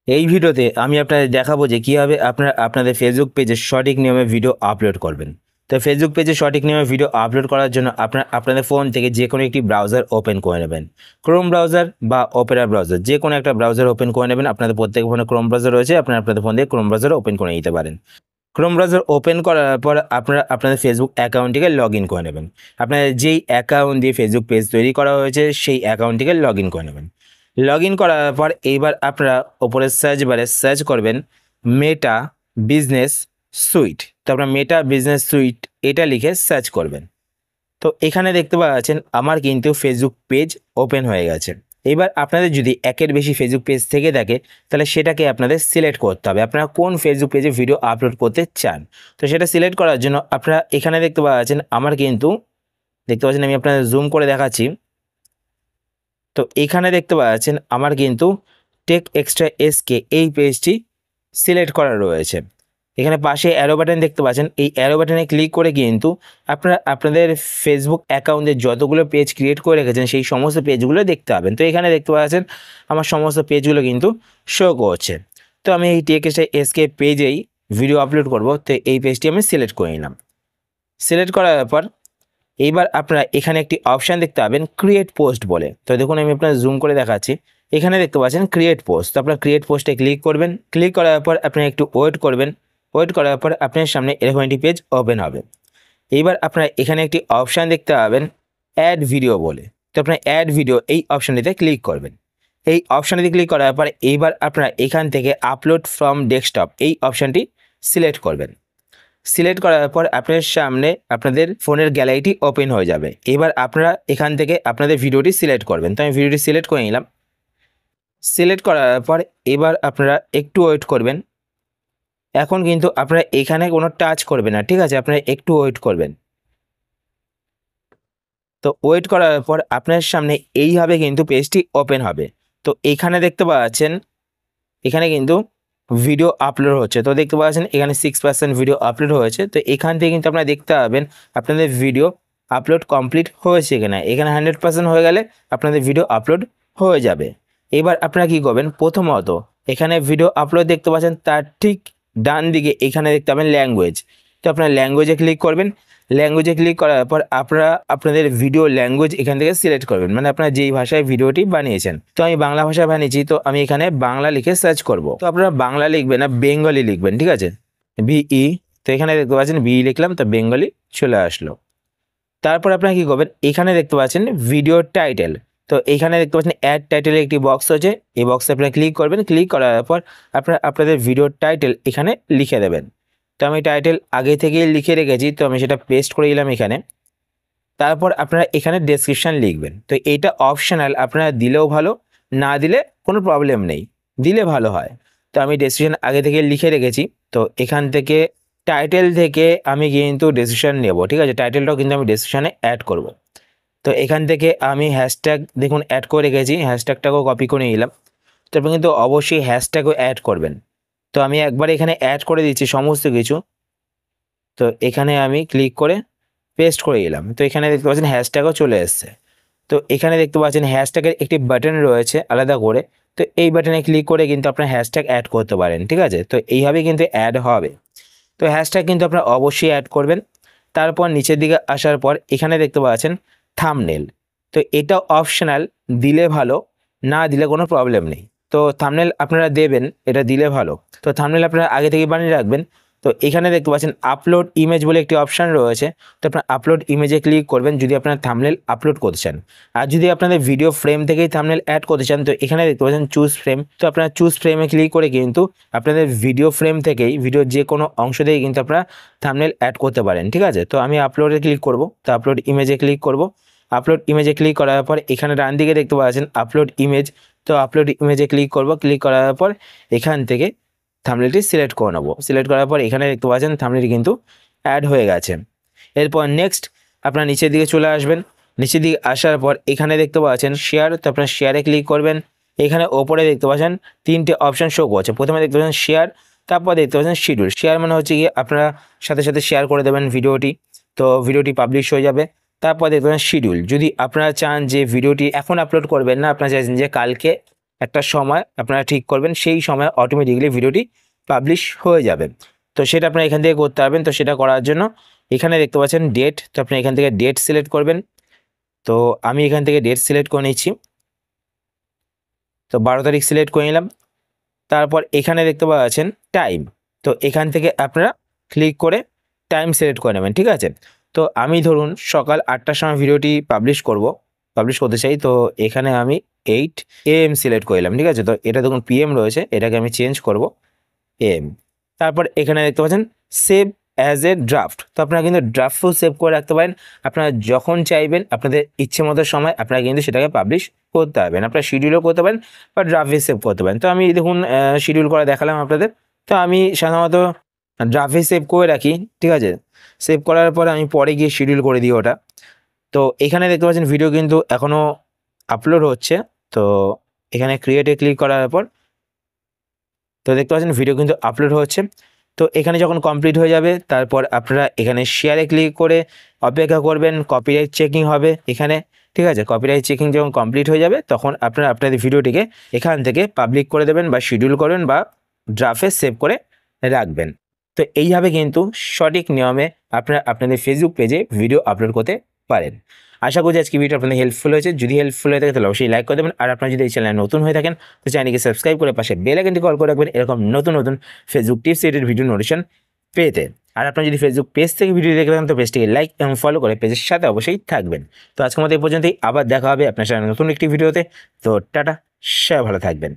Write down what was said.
এই ভিডিওতে আমি আপনাদের দেখাবো যে কীভাবে আপনারা আপনাদের ফেসবুক পেজে সঠিক নিয়মে ভিডিও আপলোড করবেন। তো ফেসবুক পেজে সঠিক নিয়মে ভিডিও আপলোড করার জন্য আপনাদের ফোন থেকে যে কোনো একটি ব্রাউজার ওপেন করে নেবেন। ক্রোম ব্রাউজার বা অপেরা ব্রাউজার, যে কোনো একটা ব্রাউজার ওপেন করে নেবেন। আপনাদের প্রত্যেক ফোনে ক্রোম ব্রাউজার রয়েছে, আপনারা আপনাদের ফোন থেকে ক্রোম ব্রাউজার ওপেন করে নিতে পারেন। ক্রোম ব্রাউজার ওপেন করার পর আপনারা আপনাদের ফেসবুক অ্যাকাউন্টটিকে লগ ইন করে নেবেন। আপনাদের যেই অ্যাকাউন্ট দিয়ে ফেসবুক পেজ তৈরি করা হয়েছে সেই অ্যাকাউন্টটিকে লগ ইন করে নেবেন। লগ ইন করার পর এইবার আপনারা ওপরে সার্চ বারে সার্চ করবেন মেটা বিজনেস সুইট। তো আপনারা মেটা বিজনেস সুইট এটা লিখে সার্চ করবেন। তো এখানে দেখতে পাচ্ছেন আমার কিন্তু ফেসবুক পেজ ওপেন হয়ে গেছে। এবার আপনাদের যদি একের বেশি ফেসবুক পেজ থেকে থাকে তাহলে সেটাকে আপনাদের সিলেক্ট করতে হবে, আপনারা কোন ফেসবুক পেজে ভিডিও আপলোড করতে চান। তো সেটা সিলেক্ট করার জন্য আপনারা এখানে দেখতে পাচ্ছেন আমার কিন্তু দেখতে পাচ্ছেন, আমি আপনাদের জুম করে দেখাচ্ছি। তো এখানে দেখতে পাচ্ছেন আমার কিন্তু টেক এক্সট্রা এসকে এই পেজটি সিলেক্ট করা রয়েছে। এখানে পাশে অ্যারো বাটন দেখতে পাচ্ছেন, এই অ্যারো বাটনে ক্লিক করে কিন্তু আপনারা আপনাদের ফেসবুক অ্যাকাউন্টে যতগুলো পেজ ক্রিয়েট করে রেখেছেন সেই সমস্ত পেজগুলো দেখতে পাবেন। তো এখানে দেখতে পাচ্ছেন আমার সমস্ত পেজগুলো কিন্তু শো করছে। তো আমি এই টেক এসকে পেজেই ভিডিও আপলোড করব। তো এই পেজটি আমি সিলেক্ট করে নিলাম। সিলেক্ট করার পর এইবার আপনারা এখানে একটি অপশান দেখতে পাবেন ক্রিয়েট পোস্ট বলে। তো দেখুন আমি আপনার জুম করে দেখাচ্ছি, এখানে দেখতে পাচ্ছেন ক্রিয়েট পোস্ট। তো আপনার ক্রিয়েট পোস্টে ক্লিক করবেন। ক্লিক করার পর আপনি একটু ওয়েট করবেন। ওয়েট করার পর আপনার সামনে এরকম একটি পেজ ওপেন হবে। এইবার আপনারা এখানে একটি অপশান দেখতে পাবেন অ্যাড ভিডিও বলে। তো আপনার অ্যাড ভিডিও এই অপশানটিতে ক্লিক করবেন। এই অপশানটিতে ক্লিক করার পর এইবার আপনারা এখান থেকে আপলোড ফ্রম ডেস্কটপ এই অপশানটি সিলেক্ট করবেন। সিলেক্ট করার পর আপনার সামনে আপনাদের ফোনের গ্যালারিটি ওপেন হয়ে যাবে। এবার আপনারা এখান থেকে আপনাদের ভিডিওটি সিলেক্ট করবেন। তো আমি ভিডিওটি সিলেক্ট করে নিলাম। সিলেক্ট করার পর এবার আপনারা একটু ওয়েট করবেন। এখন কিন্তু আপনারা এখানে কোনো টাচ করবেন না, ঠিক আছে? আপনারা একটু ওয়েট করবেন। তো ওয়েট করার পর আপনার সামনে এইভাবে কিন্তু পেজটি ওপেন হবে। তো এখানে দেখতে পাচ্ছেন এখানে কিন্তু ভিডিও আপলোড হচ্ছে। তো দেখতে পাচ্ছেন এখানে 6% ভিডিও আপলোড হয়েছে। তো এখান থেকে কিন্তু আপনারা দেখতে পাবেন আপনাদের ভিডিও আপলোড কমপ্লিট হয়েছে কিনা। এখানে 100% হয়ে গেলে আপনাদের ভিডিও আপলোড হয়ে যাবে। এবার আপনারা কী করবেন, প্রথমত এখানে ভিডিও আপলোড দেখতে পাচ্ছেন, তার ঠিক ডান দিকে এখানে দেখতে পাবেন ল্যাঙ্গুয়েজ। তো আপনারা ল্যাঙ্গুয়েজে ক্লিক করবেন। ল্যাঙ্গুয়েজে ক্লিক করার পর আপনারা আপনাদের ভিডিও ল্যাঙ্গুয়েজ এখান থেকে সিলেক্ট করবেন, মানে আপনারা যেই ভাষায় ভিডিওটি বানিয়েছেন। তো আমি বাংলা ভাষায় বানিয়েছি, তো আমি এখানে বাংলা লিখে সার্চ করব। তো আপনারা বাংলা লিখবেন না, বেঙ্গলি লিখবেন, ঠিক আছে? বিই। তো এখানে দেখতে পাচ্ছেন বিই লিখলাম, তো বেঙ্গলি চলে আসলো। তারপর আপনারা কী করবেন, এখানে দেখতে পাচ্ছেন ভিডিও টাইটেল। তো এখানে দেখতে পাচ্ছেন অ্যাড টাইটেলের একটি বক্স আছে, এই বক্সে আপনারা ক্লিক করবেন। ক্লিক করার পর আপনারা আপনাদের ভিডিও টাইটেল এখানে লিখে দেবেন। তো আমি টাইটেল আগে থেকেই লিখে রেখেছি, তো আমি সেটা পেস্ট করে দিলাম এখানে। তারপর আপনারা এখানে ডেসক্রিপশান লিখবেন। তো এইটা অপশনাল, আপনারা দিলেও ভালো, না দিলে কোনো প্রবলেম নেই, দিলে ভালো হয়। তো আমি ডেসক্রিপশান আগে থেকে লিখে রেখেছি। তো এখান থেকে টাইটেল থেকে আমি কিন্তু ডেসক্রিপশান নেব, ঠিক আছে? টাইটেলটাও কিন্তু আমি ডেসক্রিপশানে অ্যাড করব। তো এখান থেকে আমি হ্যাশট্যাগ দেখুন অ্যাড করে রেখেছি, হ্যাশট্যাগটাকেও কপি করে নিলাম। তারপর কিন্তু অবশ্যই হ্যাশট্যাগও অ্যাড করবেন। তো আমি একবার এখানে অ্যাড করে দিচ্ছি সমস্ত কিছু। তো এখানে আমি ক্লিক করে পেস্ট করে দিলাম। তো এখানে দেখতে পাচ্ছেন হ্যাশট্যাগও চলে এসছে। তো এখানে দেখতে পাচ্ছেন হ্যাশট্যাগের একটি বাটন রয়েছে আলাদা করে। তো এই বাটনে ক্লিক করে কিন্তু আপনার হ্যাশট্যাগ অ্যাড করতে পারেন, ঠিক আছে? তো এইভাবে কিন্তু অ্যাড হবে। তো হ্যাশট্যাগ কিন্তু আপনারা অবশ্যই অ্যাড করবেন। তারপর নিচের দিকে আসার পর এখানে দেখতে পাচ্ছেন থাম্বনেল। তো এটা অপশনাল, দিলে ভালো, না দিলে কোনো প্রবলেম নেই। তো থাম্বনেল আপনারা দেবেন, এটা দিলে ভালো। তো থাম্বনেল আপনারা আগে থেকে বানিয়ে রাখবেন। তো এখানে দেখতে পাচ্ছেন আপলোড ইমেজ বলে একটি অপশান রয়েছে। তো আপনার আপলোড ইমেজে ক্লিক করবেন যদি আপনার থাম্বনেল আপলোড করতে চান। আর যদি আপনাদের ভিডিও ফ্রেম থেকেই থাম্বনেল অ্যাড করতে চান, তো এখানে দেখতে পাচ্ছেন চুজ ফ্রেম। তো আপনারা চুজ ফ্রেমে ক্লিক করে কিন্তু আপনাদের ভিডিও ফ্রেম থেকেই ভিডিওর যে কোনো অংশ থেকে কিন্তু আপনারা থাম্বনেল অ্যাড করতে পারেন, ঠিক আছে? তো আমি আপলোডে ক্লিক করব। তো আপলোড ইমেজে ক্লিক করব। আপলোড ইমেজে ক্লিক করার পর এখানে ডান দিকে দেখতে পাচ্ছেন আপলোড ইমেজ। তো আপলোড ইমেজে ক্লিক করব। ক্লিক করার পর এখান থেকে থাম্বনেলটি সিলেক্ট করে নেব। সিলেক্ট করার পর এখানে দেখতে পাচ্ছেন থাম্বনেল কিন্তু অ্যাড হয়ে গেছে। এরপর নেক্সট আপনার নিচের দিকে চলে আসবেন। নিচের দিকে আসার পর এখানে দেখতে পাচ্ছেন শেয়ার। তো আপনার শেয়ারে ক্লিক করবেন। এখানে ওপরে দেখতে পাচ্ছেন তিনটে অপশান শো করছে। প্রথমে দেখতে পাচ্ছেন শেয়ার, তারপর দেখতে পাচ্ছেন শিডিউল। শেয়ার মানে হচ্ছে গিয়ে আপনারা সাথে সাথে শেয়ার করে দেবেন ভিডিওটি, তো ভিডিওটি পাবলিশ হয়ে যাবে। তারপর দেখতে পাচ্ছেন শিডিউল, যদি আপনারা চান যে ভিডিওটি এখন আপলোড করবেন না, আপনারা চাইছেন যে কালকে একটা সময় আপনারা ঠিক করবেন, সেই সময় অটোমেটিক্যালি ভিডিওটি পাবলিশ হয়ে যাবে। তো সেটা আপনারা এখান থেকে করতে পারবেন। তো সেটা করার জন্য এখানে দেখতে পাচ্ছেন ডেট, তো আপনি এখান থেকে ডেট সিলেক্ট করবেন। তো আমি এখান থেকে ডেট সিলেক্ট করে নিচ্ছি, তো 12 তারিখ সিলেক্ট করে নিলাম। তারপর এখানে দেখতে পাচ্ছেন টাইম, তো এখান থেকে আপনারা ক্লিক করে টাইম সিলেক্ট করে নেবেন, ঠিক আছে। তো আমি ধরুন সকাল 8টার সময় ভিডিওটি পাবলিশ করতে চাই, তো এখানে আমি 8 AM সিলেক্ট করলাম, ঠিক আছে। তো এটা দেখুন PM রয়েছে, এটাকে আমি চেঞ্জ করব AM। তারপর এখানে দেখতে পাচ্ছেন সেভ অ্যাজ এ ড্রাফট, তো আপনারা কিন্তু ড্রাফটও সেভ করে রাখতে পারেন। আপনারা যখন চাইবেন আপনাদের ইচ্ছে মতো সময় আপনারা কিন্তু সেটাকে পাবলিশ করতে পারবেন। আপনারা শিডিউলও করতে পারেন বা ড্রাফটে সেভ করতে পারেন। তো আমি দেখুন শিডিউল করা দেখালাম আপনাদের, তো আমি সাধারণত ড্রাফটে সেভ করে রাখি, ঠিক আছে। সেভ করার পরে আমি পরে গিয়ে শিডিউল করে দিই ওটা। তো এখানে দেখতে পাচ্ছেন ভিডিও কিন্তু এখনও আপলোড হচ্ছে। তো এখানে ক্রিয়েটে ক্লিক করার পর তো দেখতে পাচ্ছেন ভিডিও কিন্তু আপলোড হচ্ছে। তো এখানে যখন কমপ্লিট হয়ে যাবে তারপর আপনারা এখানে শেয়ারে ক্লিক করে অপেক্ষা করবেন, কপিরাইট চেকিং হবে এখানে, ঠিক আছে। কপিরাইট চেকিং যখন কমপ্লিট হয়ে যাবে তখন আপনারা আপনাদের ভিডিওটিকে এখান থেকে পাবলিক করে দেবেন বা শিডিউল করবেন বা ড্রাফটে সেভ করে রাখবেন। তো এইভাবে কিন্তু সঠিক নিয়মে আপনারা আপনাদের ফেসবুক পেজে ভিডিও আপলোড করতে পারেন। আশা করছি আজকে ভিডিও আপনাদের হেল্পফুল হয়েছে। যদি হেল্পফুল হয়ে থাকে তাহলে অবশ্যই লাইক করে দেবেন, আর আপনারা যদি এই চ্যানেলে নতুন হয়ে থাকেন তো চ্যানেলকে সাবস্ক্রাইব করে পাশে বেল আইকনটি কল করে রাখবেন এরকম নতুন নতুন Facebook tips related video notification পেতে। আর আপনারা যদি ফেসবুক পেজ থেকে ভিডিও দেখে থাকেন তো পেজটিকে লাইক এবং ফলো করে পেজের সাথে অবশ্যই থাকবেন। তো আজকের মতো এই পর্যন্তই, আবার দেখা হবে আপনার সাথে নতুন একটি ভিডিওতে। তো টাটা, সবাই ভালো থাকবেন।